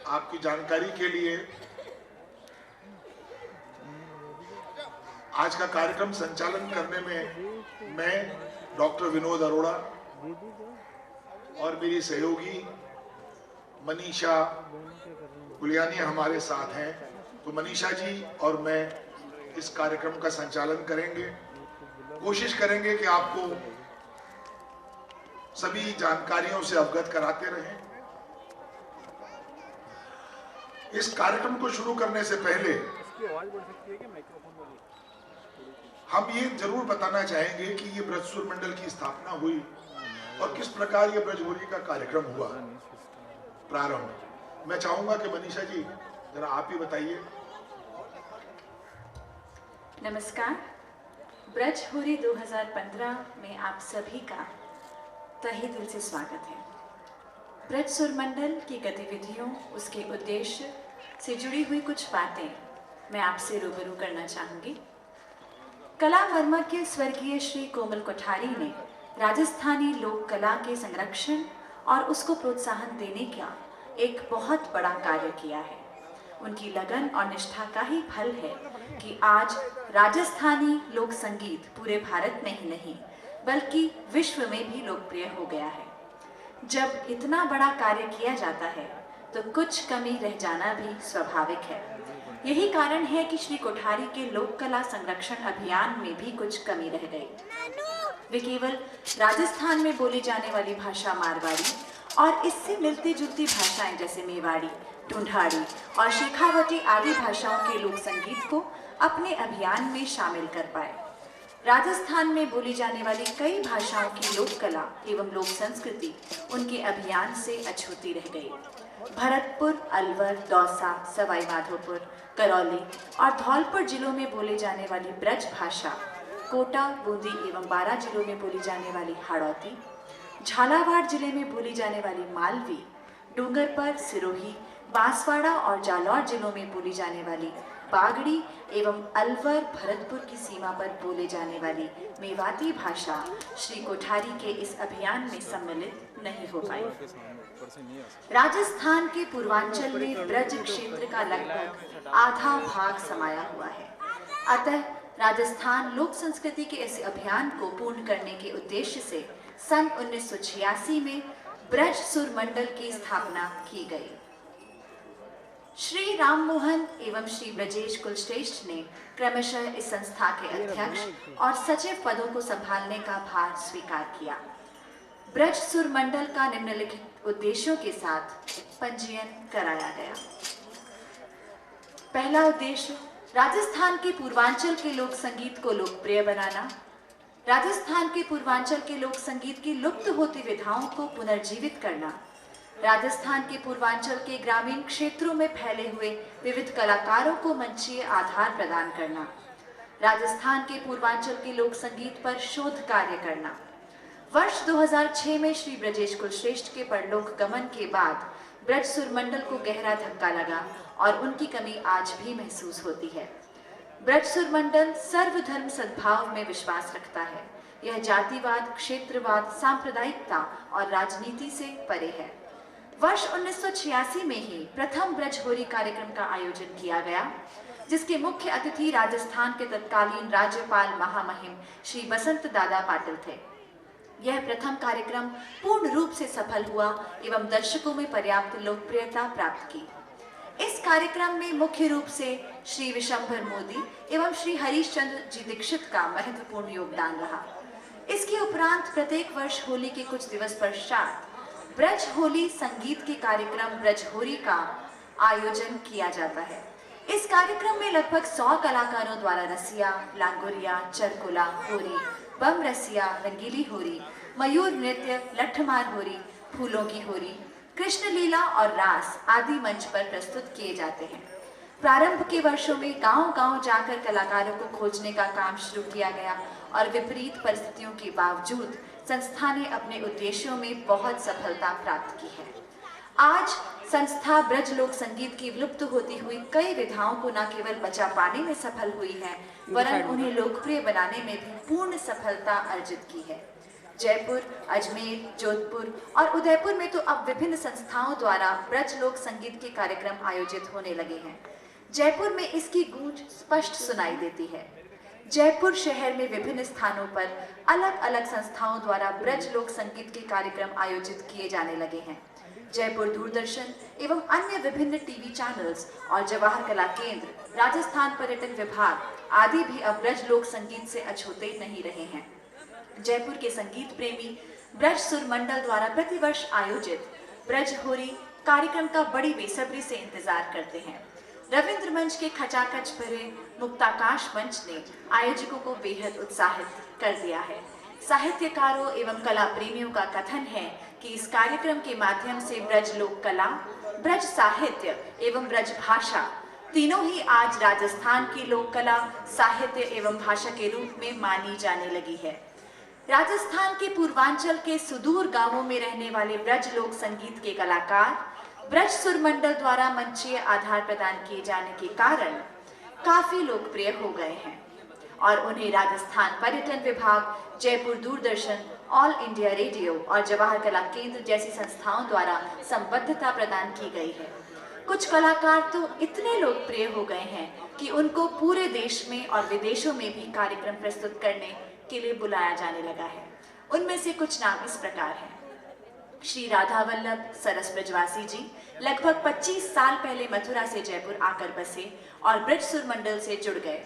आपकी जानकारी के लिए आज का कार्यक्रम संचालन करने में मैं डॉक्टर विनोद अरोड़ा और मेरी सहयोगी मनीषा गुलियानी हमारे साथ हैं। तो मनीषा जी और मैं इस कार्यक्रम का संचालन करेंगे। कोशिश करेंगे कि आपको सभी जानकारियों से अवगत कराते रहें। इस कार्यक्रम को शुरू करने से पहले हम ये जरूर बताना चाहेंगे कि ये ब्रज सूर मंडल की स्थापना हुई और किस प्रकार ये ब्रजहोरी का कार्यक्रम हुआ प्रारंभ। मैं चाहूंगा कि मनीषा जी जरा आप ही बताइए। नमस्कार। ब्रजहोरी 2015 में आप सभी का तहे दिल से स्वागत है। ब्रज सूर मंडल की गतिविधियों, उसके उद्देश्य से जुड़ी हुई कुछ बातें मैं आपसे रूबरू करना चाहूंगी। कला मर्मज्ञ स्वर्गीय श्री कोमल कोठारी ने राजस्थानी लोक कला के संरक्षण और उसको प्रोत्साहन देने का एक बहुत बड़ा कार्य किया है। उनकी लगन और निष्ठा का ही फल है कि आज राजस्थानी लोक संगीत पूरे भारत में ही नहीं बल्कि विश्व में भी लोकप्रिय हो गया है। जब इतना बड़ा कार्य किया जाता है तो कुछ कमी रह जाना भी स्वाभाविक है। यही कारण है कि श्री कोठारी के लोक कला संरक्षण अभियान में भी कुछ कमी रह गई। वे केवल राजस्थान में बोली जाने वाली भाषा मारवाड़ी और इससे मिलती जुलती भाषाएं जैसे मेवाड़ी, ढूंढाड़ी और शेखावटी आदि भाषाओं के लोक संगीत को अपने अभियान में शामिल कर पाए। राजस्थान में बोली जाने वाली कई भाषाओं की लोक कला एवं लोक संस्कृति उनके अभियान से अछूती रह गई। भरतपुर, अलवर, दौसा, सवाई माधोपुर, करौली और धौलपुर जिलों में बोले जाने वाली ब्रज भाषा, कोटा, बूंदी एवं बारां जिलों में बोली जाने वाली हाड़ौती, झालावाड़ जिले में बोली जाने वाली मालवी, डूंगरपुर, सिरोही, बांसवाड़ा और जालौर जिलों में बोली जाने वाली बागड़ी एवं अलवर, भरतपुर की सीमा पर बोले जाने वाली मेवाती भाषा श्री कोठारी के इस अभियान में सम्मिलित नहीं हो पाई। राजस्थान के पूर्वांचल में ब्रज क्षेत्र का लगभग आधा भाग समाया हुआ है। अतः राजस्थान लोक संस्कृति के इस अभियान को पूर्ण करने के उद्देश्य से सन 1986 में ब्रज सूर मंडल की स्थापना की गई। श्री राम मोहन एवं श्री ब्रजेश कुलश्रेष्ठ ने क्रमशः इस संस्था के अध्यक्ष और सचिव पदों को संभालने का भार स्वीकार किया। ब्रज सूर मंडल का निम्नलिखित उद्देश्यों के साथ पंजीयन कराया गया। पहला उद्देश्य राजस्थान के पूर्वांचल के लोक संगीत को लोकप्रिय बनाना, राजस्थान के पूर्वांचल के लोक संगीत की लुप्त होती विधाओं को पुनर्जीवित करना, राजस्थान के पूर्वांचल के ग्रामीण क्षेत्रों में फैले हुए विविध कलाकारों को मंचीय आधार प्रदान करना, राजस्थान के पूर्वांचल के लोक संगीत पर शोध कार्य करना। वर्ष 2006 में श्री ब्रजेश कुलश्रेष्ठ के परलोक गमन के बाद ब्रज सूर मंडल को गहरा धक्का लगा और उनकी कमी आज भी महसूस होती है। ब्रज सूर मंडल सर्वधर्म सद्भाव में विश्वास रखता है। यह जातिवाद, क्षेत्रवाद, सांप्रदायिकता और राजनीति से परे है। वर्ष 1986 में ही प्रथम ब्रजहोरी कार्यक्रम का आयोजन किया गया, जिसके मुख्य अतिथि राजस्थान के तत्कालीन राज्यपाल महामहिम श्री बसंत दादा पाटिल थे। यह प्रथम कार्यक्रम पूर्ण रूप से सफल हुआ एवं दर्शकों में पर्याप्त लोकप्रियता प्राप्त की। इस कार्यक्रम में मुख्य रूप से श्री विशंभर मोदी एवं श्री हरीश चंद्र जी दीक्षित का महत्वपूर्ण योगदान रहा। इसके उपरांत प्रत्येक वर्ष होली के कुछ दिवस पश्चात ब्रज होली संगीत के कार्यक्रम ब्रजहोरी का आयोजन किया जाता है। इस कार्यक्रम में लगभग 100 कलाकारों द्वारा रसिया, लांगुरिया, चरकुला, होरी, बम रसिया, रंगीली होरी, मयूर नृत्य, लठमार होरी, फूलों की होरी, कृष्ण लीला और रास आदि मंच पर प्रस्तुत किए जाते हैं। प्रारंभ के वर्षों में गांव-गांव जाकर कलाकारों को खोजने का काम शुरू किया गया और विपरीत परिस्थितियों के बावजूद संस्था ने अपने उद्देश्यों में बहुत सफलता प्राप्त की है। आज संस्था ब्रज लोक संगीत की विलुप्त होती हुई कई विधाओं को न केवल बचा पाने में सफल हुई है, वरन उन्हें लोकप्रिय बनाने में भी पूर्ण सफलता अर्जित की है। जयपुर, अजमेर, जोधपुर और उदयपुर में तो अब विभिन्न संस्थाओं द्वारा ब्रज लोक संगीत के कार्यक्रम आयोजित होने लगे हैं। जयपुर में इसकी गूंज स्पष्ट सुनाई देती है। जयपुर शहर में विभिन्न स्थानों पर अलग अलग संस्थाओं द्वारा ब्रज लोक संगीत के कार्यक्रम आयोजित किए जाने लगे हैं। जयपुर दूरदर्शन एवं अन्य विभिन्न टीवी चैनल्स और जवाहर कला केंद्र, राजस्थान पर्यटन विभाग आदि भी अब ब्रज लोक संगीत से अछूते नहीं रहे हैं। जयपुर के संगीत प्रेमी ब्रज सुर मंडल द्वारा प्रतिवर्ष आयोजित ब्रज होरी कार्यक्रम का बड़ी बेसब्री से इंतजार करते हैं। रविंद्र मंच के खचाखच भरे मुक्ताकाश मंच ने आयोजकों को बेहद उत्साहित कर दिया है। साहित्यकारों एवं कला प्रेमियों का कथन है कि इस कार्यक्रम के माध्यम से ब्रज लोक कला, ब्रज साहित्य एवं ब्रज भाषा तीनों ही आज राजस्थान की लोक कला, साहित्य एवं भाषा के रूप में मानी जाने लगी है। राजस्थान के पूर्वांचल के सुदूर गांवों में रहने वाले ब्रज लोक संगीत के कलाकार ब्रज सुर मंडल द्वारा मंचीय आधार प्रदान किए जाने के कारण काफी लोकप्रिय हो गए हैं और उन्हें राजस्थान पर्यटन विभाग, Jaipur Doordarshan, all India radio और जवाहर कला केंद्र जैसी संस्थाओं द्वारा संबद्धता प्रदान की गई है। कुछ कलाकार तो इतने लोकप्रिय हो गए हैं कि उनको पूरे देश में और विदेशों में भी कार्यक्रम प्रस्तुत करने के लिए बुलाया जाने लगा है। उनमें से कुछ नाम इस प्रकार हैं। श्री राधा वल्लभ सरस ब्रजवासी जी लगभग 25 साल पहले मथुरा से जयपुर आकर बसे और ब्रज सुर मंडल से जुड़ गए।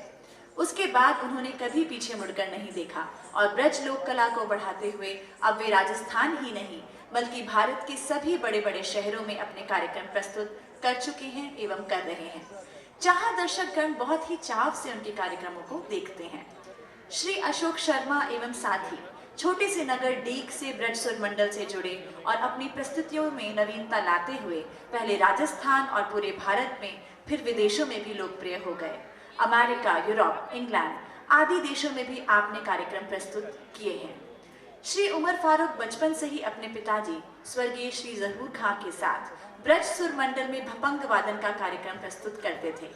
उसके बाद उन्होंने कभी पीछे मुड़कर नहीं देखा और ब्रज लोक कला को बढ़ाते हुए अब वे राजस्थान ही नहीं बल्कि भारत के सभी बड़े बड़े शहरों में अपने कार्यक्रम प्रस्तुत कर चुके हैं एवं कर रहे हैं, जहां दर्शकगण बहुत ही चाव से उनके कार्यक्रमों को देखते हैं। श्री अशोक शर्मा एवं साथी छोटे से नगर डीग से ब्रज सुर मंडल से जुड़े और अपनी प्रस्तुतियों में नवीनता लाते हुए पहले राजस्थान और पूरे भारत में फिर विदेशों में भी लोकप्रिय हो गए। अमेरिका, यूरोप, इंग्लैंड आदि देशों में भी आपने कार्यक्रम प्रस्तुत किए हैं। श्री उमर फारूक बचपन से ही अपने पिताजी स्वर्गीय श्री जहूर खां के साथ ब्रज सुर मंडल में भपंग वादन का कार्यक्रम प्रस्तुत करते थे।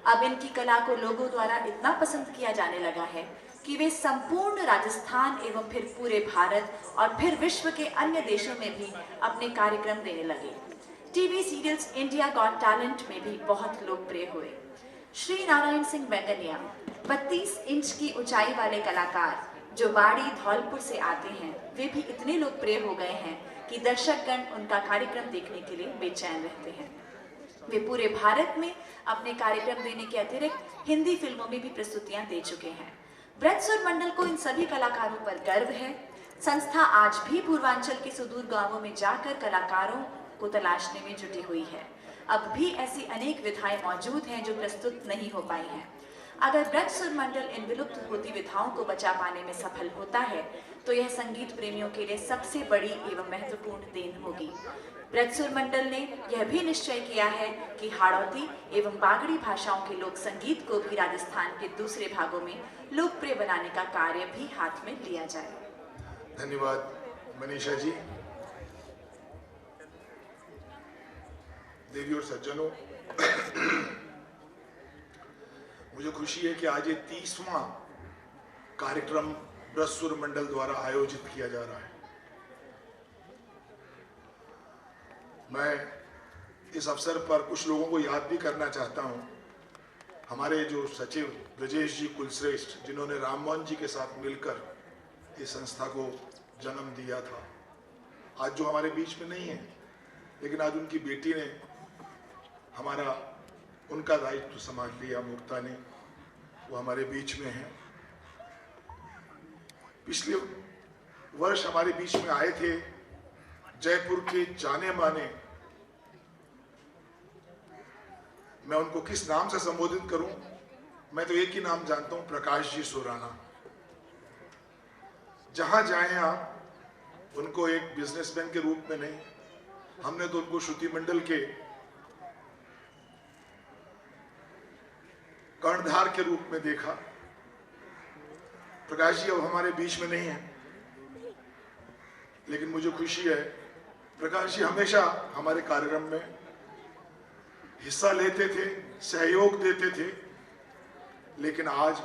अब इनकी कला को लोगों द्वारा इतना पसंद किया जाने लगा है कि वे संपूर्ण राजस्थान एवं फिर पूरे भारत और फिर विश्व के अन्य देशों में भी अपने कार्यक्रम देने लगे। TV serials India got talent में भी बहुत लोकप्रिय हुए। श्री नारायण सिंह बेंगनिया 32 इंच की ऊंचाई वाले कलाकार जो बाड़ी धौलपुर से आते हैं, वे भी इतने लोकप्रिय हो गए हैं कि दर्शकगण उनका कार्यक्रम देखने के लिए बेचैन रहते हैं। वे पूरे भारत में अपने कार्यक्रम देने के अतिरिक्त हिंदी फिल्मों में भी प्रस्तुतियां दे चुके हैं। ब्रज सुर मंडल को इन सभी कलाकारों पर गर्व है। संस्था आज भी पूर्वांचल के सुदूर गांवों में जाकर कलाकारों को तलाशने में जुटी हुई है। अब भी ऐसी अनेक विधाएं मौजूद हैं जो प्रस्तुत नहीं हो पाई हैं। अगर ब्रज सुर मंडल इन विलुप्त होती विधाओं को बचा पाने में सफल होता है तो यह संगीत प्रेमियों के लिए सबसे बड़ी एवं महत्वपूर्ण देन होगी। ब्रज सुर मंडल ने यह भी निश्चय किया है कि हाड़ौती एवं बागड़ी भाषाओं के लोक संगीत को भी राजस्थान के दूसरे भागों में लोकप्रिय बनाने का कार्य भी हाथ में लिया जाए। धन्यवाद मनीषा जी। देवी और सज्जनों, मुझे खुशी है कि आज ये 30वां कार्यक्रम ब्रज सुर मंडल द्वारा आयोजित किया जा रहा है। मैं इस अवसर पर कुछ लोगों को याद भी करना चाहता हूं। हमारे जो सचिव ब्रजेश जी कुलश्रेष्ठ, जिन्होंने राम मोहन जी के साथ मिलकर इस संस्था को जन्म दिया था, आज जो हमारे बीच में नहीं है, लेकिन आज उनकी बेटी ने उनका दायित्व संभाल लिया, मुक्ता ने, वो हमारे बीच में है। पिछले वर्ष हमारे बीच में आए थे जयपुर के जाने माने, मैं उनको किस नाम से संबोधित करूं, मैं तो एक ही नाम जानता हूं, प्रकाश जी सोराना। जहां जाएं आप उनको एक बिजनेसमैन के रूप में नहीं, हमने तो उनको श्रुति मंडल के कर्णधार के रूप में देखा। प्रकाश जी अब हमारे बीच में नहीं है, लेकिन मुझे खुशी है प्रकाश जी हमेशा हमारे कार्यक्रम में हिस्सा लेते थे, सहयोग देते थे, लेकिन आज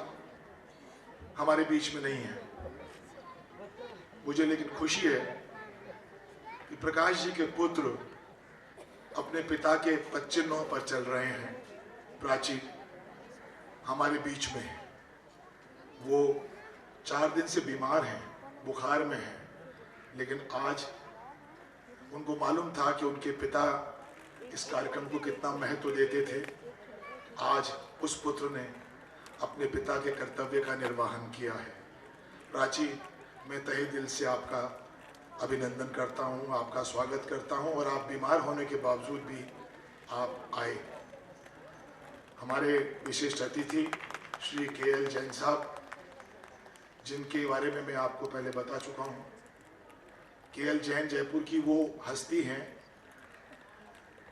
हमारे बीच में नहीं है। मुझे लेकिन खुशी है कि प्रकाश जी के पुत्र अपने पिता के पदचिन्हों पर चल रहे हैं। प्राची हमारे बीच में है। वो 4 दिन से बीमार हैं, बुखार में हैं, लेकिन आज उनको मालूम था कि उनके पिता इस कार्यक्रम को कितना महत्व देते थे। आज उस पुत्र ने अपने पिता के कर्तव्य का निर्वहन किया है। प्राची, मैं तहे दिल से आपका अभिनंदन करता हूँ, आपका स्वागत करता हूँ और आप बीमार होने के बावजूद भी आप आए। हमारे विशिष्ट अतिथि श्री KL जैन साहब, जिनके बारे में मैं आपको पहले बता चुका हूँ। KL जैन जयपुर की वो हस्ती हैं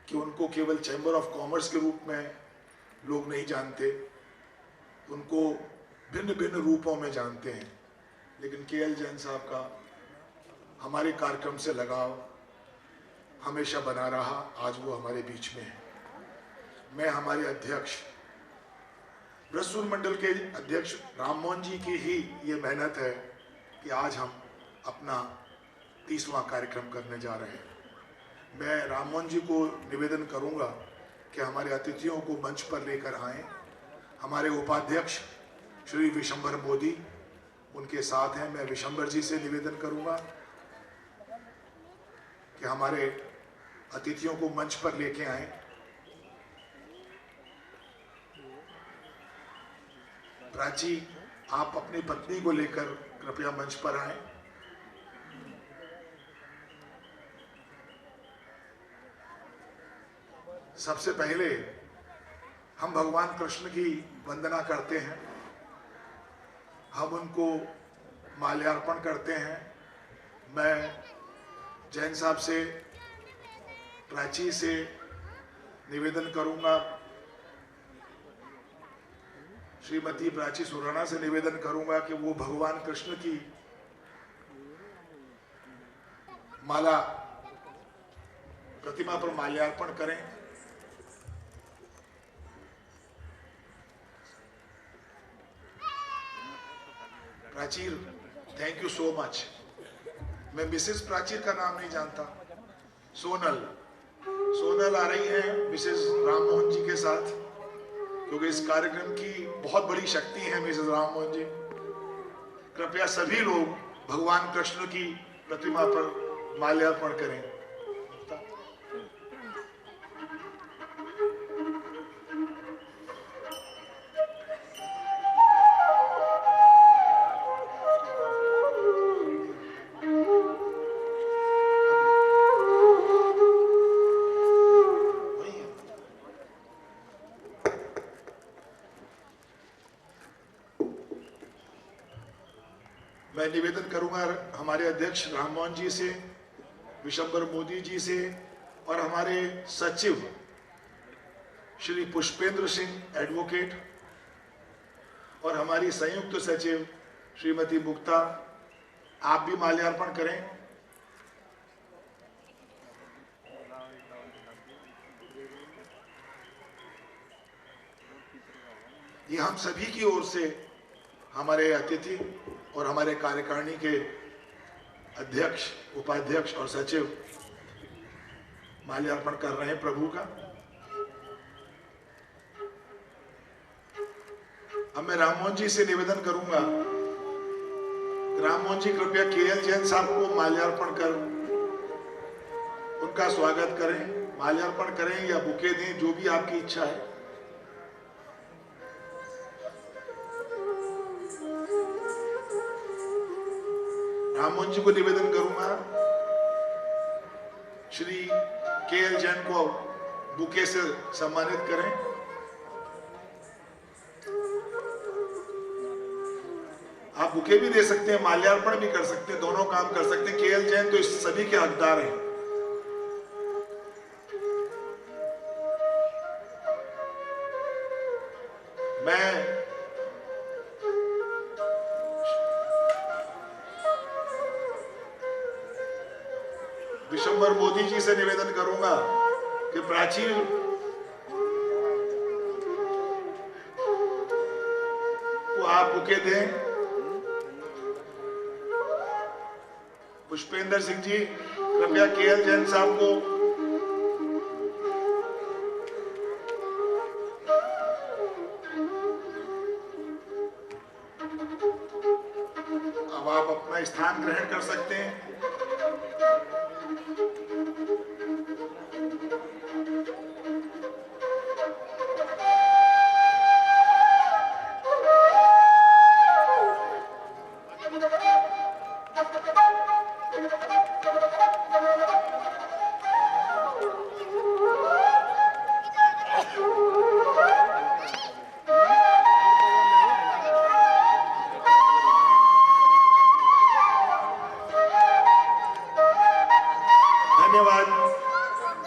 कि उनको केवल चैम्बर ऑफ कॉमर्स के रूप में लोग नहीं जानते, उनको भिन्न भिन्न रूपों में जानते हैं। लेकिन KL जैन साहब का हमारे कार्यक्रम से लगाव हमेशा बना रहा। आज वो हमारे बीच में है। मैं हमारे अध्यक्ष ब्रजसूर मंडल के अध्यक्ष राममोहन जी की ही ये मेहनत है कि आज हम अपना 30वां कार्यक्रम करने जा रहे हैं। मैं राममोहन जी को निवेदन करूंगा कि हमारे अतिथियों को मंच पर लेकर आएं। हमारे उपाध्यक्ष श्री विशंबर मोदी उनके साथ हैं। मैं विशंबर जी से निवेदन करूंगा कि हमारे अतिथियों को मंच पर लेके आएं। प्राची, आप अपनी पत्नी को लेकर कृपया मंच पर आएं। सबसे पहले हम भगवान कृष्ण की वंदना करते हैं, हम उनको माल्यार्पण करते हैं। मैं जैन साहब से, प्राची से निवेदन करूंगा, श्रीमती प्राची सुराणा से निवेदन करूंगा कि वो भगवान कृष्ण की माला प्रतिमा पर माल्यार्पण करें। प्राचीर, थैंक यू सो मच। मैं मिसेस प्राचीर का नाम नहीं जानता। सोनल आ रही हैं मिसेस राममोहन जी के साथ, क्योंकि इस कार्यक्रम की बहुत बड़ी शक्ति है मिसेस राममोहन जी। कृपया सभी लोग भगवान कृष्ण की प्रतिमा पर माल्यार्पण करें। मैं निवेदन करूंगा हमारे अध्यक्ष राममोहन जी से, विशंबर मोदी जी से और हमारे सचिव श्री पुष्पेंद्र सिंह एडवोकेट और हमारी संयुक्त सचिव श्रीमती मुक्ता, आप भी माल्यार्पण करें। ये हम सभी की ओर से हमारे अतिथि और हमारे कार्यकारिणी के अध्यक्ष, उपाध्यक्ष और सचिव माल्यार्पण कर रहे हैं प्रभु का। अब मैं राममोहन जी से निवेदन करूंगा, राममोहन जी कृपया KL जैन साहब को माल्यार्पण कर उनका स्वागत करें। माल्यार्पण करें या बुके दें, जो भी आपकी इच्छा है। राममोहन जी को निवेदन करूंगा श्री KL जैन को बुके से सम्मानित करें। आप बुके भी दे सकते हैं, माल्यार्पण भी कर सकते हैं, दोनों काम कर सकते हैं। KL जैन तो इस सभी के हकदार हैं। मैं विशंबर मोदी जी से निवेदन करूंगा कि प्राचीन को आप बुके दें। पुष्पेंद्र सिंह जी, कृपया केएल जैन साहब को। अब आप अपना स्थान ग्रहण कर सकते हैं। धन्यवाद।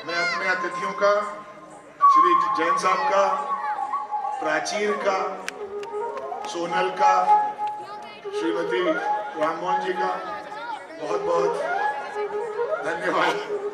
मैं अपने अतिथियों का, श्री जैन साहब का, प्राचीर का, सोनल का, श्रीमती राममोहन जी का बहुत बहुत धन्यवाद।